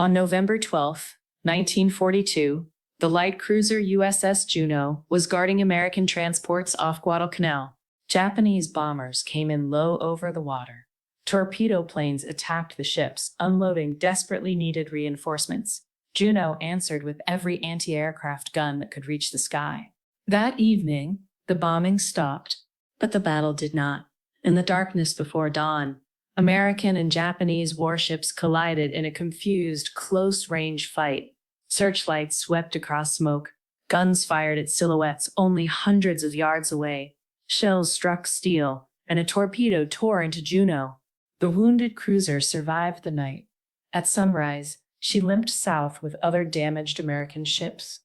On November 12, 1942, the light cruiser USS Juneau was guarding American transports off Guadalcanal. Japanese bombers came in low over the water. Torpedo planes attacked the ships, unloading desperately needed reinforcements. Juneau answered with every anti-aircraft gun that could reach the sky. That evening, the bombing stopped, but the battle did not. In the darkness before dawn, American and Japanese warships collided in a confused, close-range fight. Searchlights swept across smoke, guns fired at silhouettes only hundreds of yards away. Shells struck steel, and a torpedo tore into Juneau. The wounded cruiser survived the night. At sunrise, she limped south with other damaged American ships.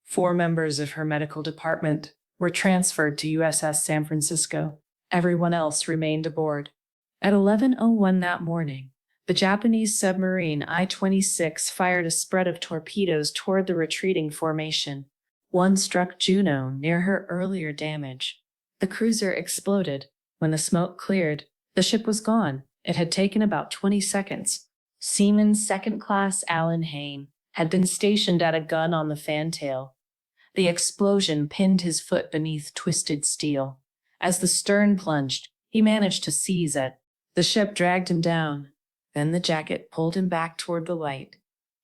4 members of her medical department were transferred to USS San Francisco. Everyone else remained aboard. At 11:01 that morning, the Japanese submarine I-26 fired a spread of torpedoes toward the retreating formation. One struck Juneau near her earlier damage. The cruiser exploded. When the smoke cleared, the ship was gone. It had taken about 20 seconds. Seaman Second Class Allen Heyn had been stationed at a gun on the fantail. The explosion pinned his foot beneath twisted steel. As the stern plunged, he managed to seize it. The ship dragged him down. Then the jacket pulled him back toward the light.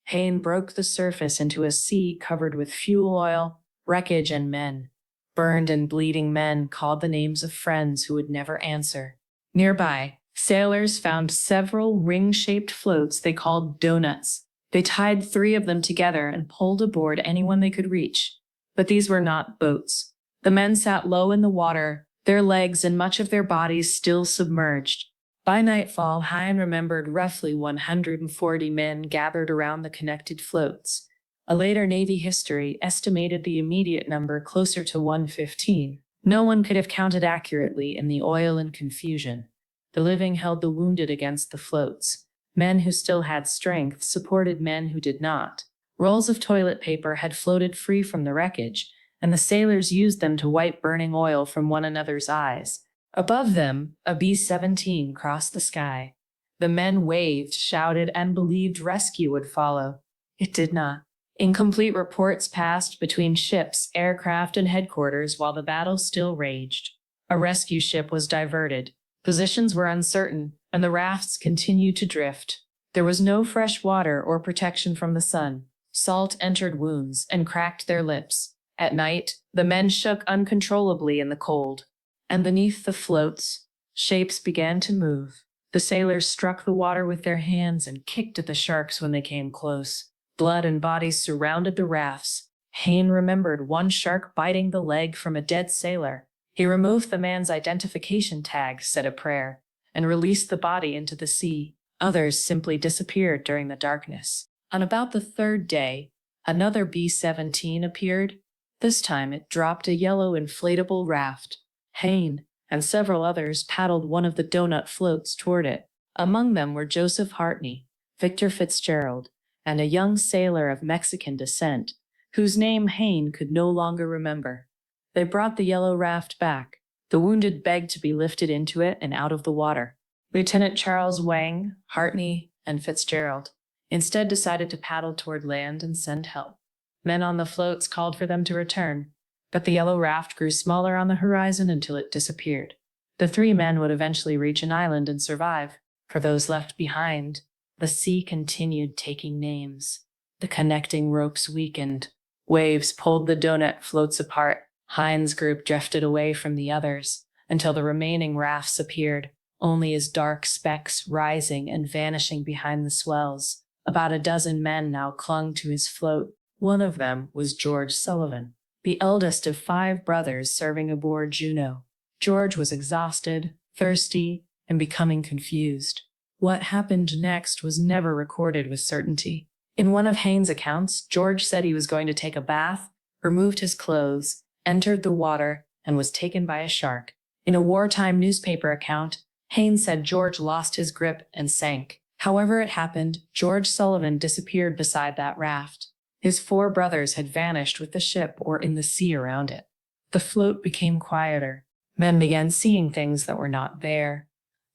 Heyn broke the surface into a sea covered with fuel oil, wreckage, and men. Burned and bleeding men called the names of friends who would never answer. Nearby, sailors found several ring-shaped floats they called donuts. They tied 3 of them together and pulled aboard anyone they could reach. But these were not boats. The men sat low in the water, their legs and much of their bodies still submerged. By nightfall, Heyn remembered roughly 140 men gathered around the connected floats. A later Navy history estimated the immediate number closer to 115. No one could have counted accurately in the oil and confusion. The living held the wounded against the floats. Men who still had strength supported men who did not. Rolls of toilet paper had floated free from the wreckage, and the sailors used them to wipe burning oil from one another's eyes. Above them, a B-17 crossed the sky. The men waved, shouted, and believed rescue would follow. It did not. Incomplete reports passed between ships, aircraft, and headquarters while the battle still raged. A rescue ship was diverted. Positions were uncertain, and the rafts continued to drift. There was no fresh water or protection from the sun. Salt entered wounds and cracked their lips. At night, the men shook uncontrollably in the cold. And beneath the floats, shapes began to move. The sailors struck the water with their hands and kicked at the sharks when they came close. Blood and bodies surrounded the rafts. Heyn remembered one shark biting the leg from a dead sailor. He removed the man's identification tag, said a prayer, and released the body into the sea. Others simply disappeared during the darkness. On about the 3rd day, another B-17 appeared. This time it dropped a yellow inflatable raft. Heyn and several others paddled one of the donut floats toward it. Among them were Joseph Hartney, Victor Fitzgerald, and a young sailor of Mexican descent, whose name Heyn could no longer remember. They brought the yellow raft back. The wounded begged to be lifted into it and out of the water. Lieutenant Charles Wang, Hartney, and Fitzgerald instead decided to paddle toward land and send help. Men on the floats called for them to return, but the yellow raft grew smaller on the horizon until it disappeared. The 3 men would eventually reach an island and survive. For those left behind, the sea continued taking names. The connecting ropes weakened. Waves pulled the donut floats apart. Heyn's group drifted away from the others until the remaining rafts appeared, only as dark specks rising and vanishing behind the swells. About a dozen men now clung to his float. One of them was George Sullivan, the eldest of 5 brothers serving aboard Juneau. George was exhausted, thirsty, and becoming confused. What happened next was never recorded with certainty. In one of Heyn's accounts, George said he was going to take a bath, removed his clothes, entered the water, and was taken by a shark. In a wartime newspaper account, Heyn said George lost his grip and sank. However it happened, George Sullivan disappeared beside that raft. His 4 brothers had vanished with the ship or in the sea around it. The float became quieter. Men began seeing things that were not there.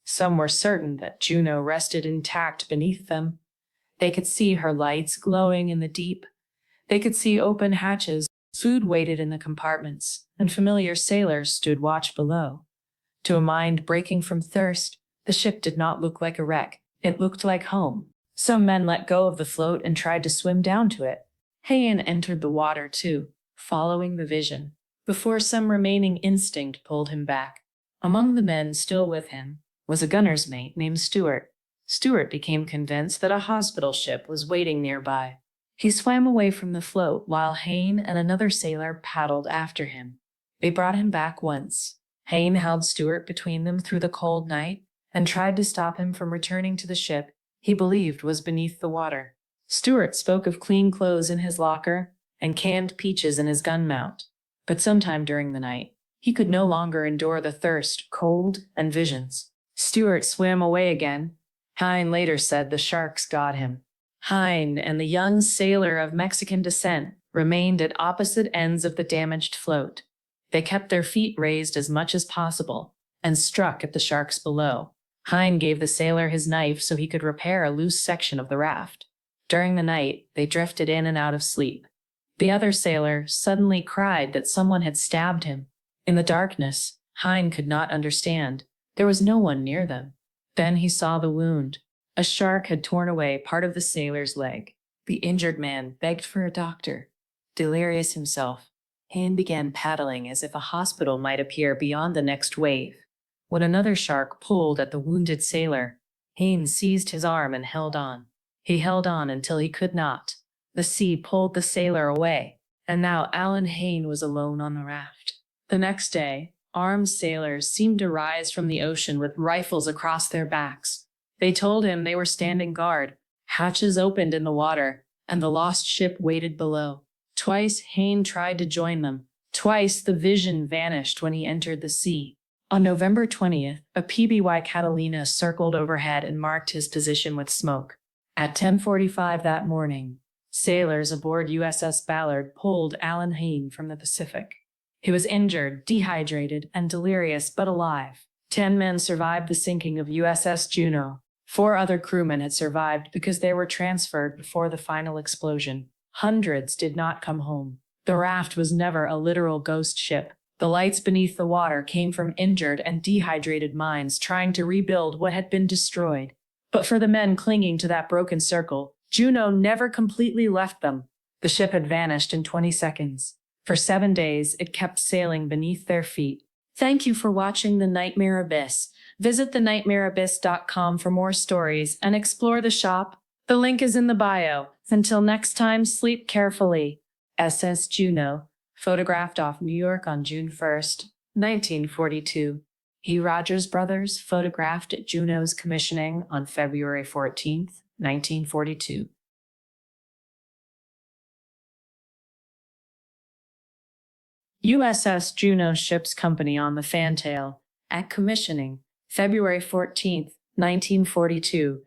Some were certain that Juneau rested intact beneath them. They could see her lights glowing in the deep. They could see open hatches, food waited in the compartments, and familiar sailors stood watch below. To a mind breaking from thirst, the ship did not look like a wreck. It looked like home. Some men let go of the float and tried to swim down to it. Heyn entered the water too, following the vision, before some remaining instinct pulled him back. Among the men still with him was a gunner's mate named Stewart. Stewart became convinced that a hospital ship was waiting nearby. He swam away from the float while Heyn and another sailor paddled after him. They brought him back once. Heyn held Stewart between them through the cold night and tried to stop him from returning to the ship he believed was beneath the water. Stewart spoke of clean clothes in his locker and canned peaches in his gun mount. But sometime during the night, he could no longer endure the thirst, cold, and visions. Stewart swam away again. Heyn later said the sharks got him. Heyn and the young sailor of Mexican descent remained at opposite ends of the damaged float. They kept their feet raised as much as possible and struck at the sharks below. Heyn gave the sailor his knife so he could repair a loose section of the raft. During the night, they drifted in and out of sleep. The other sailor suddenly cried that someone had stabbed him. In the darkness, Heyn could not understand. There was no one near them. Then he saw the wound. A shark had torn away part of the sailor's leg. The injured man begged for a doctor. Delirious himself, Heyn began paddling as if a hospital might appear beyond the next wave. When another shark pulled at the wounded sailor, Heyn seized his arm and held on. He held on until he could not. The sea pulled the sailor away, and now Allen Heyn was alone on the raft. The next day, armed sailors seemed to rise from the ocean with rifles across their backs. They told him they were standing guard. Hatches opened in the water, and the lost ship waited below. Twice Heyn tried to join them. Twice the vision vanished when he entered the sea. On November 20th, a PBY Catalina circled overhead and marked his position with smoke. At 10:45 that morning, sailors aboard USS Ballard pulled Allen Heyn from the Pacific. He was injured, dehydrated, and delirious, but alive. 10 men survived the sinking of USS Juneau. 4 other crewmen had survived because they were transferred before the final explosion. Hundreds did not come home. The raft was never a literal ghost ship. The lights beneath the water came from injured and dehydrated minds trying to rebuild what had been destroyed. But for the men clinging to that broken circle, Juneau never completely left them. The ship had vanished in 20 seconds. For 7 days, it kept sailing beneath their feet. Thank you for watching The Nightmare Abyss. Visit thenightmareabyss.com for more stories and explore the shop. The link is in the bio. Until next time, sleep carefully. SS Juneau, photographed off New York on June 1st, 1942. E. Rogers Brothers, photographed at Juneau's commissioning on February 14th, 1942. USS Juneau Ships Company on the Fantail, at commissioning, February 14th, 1942,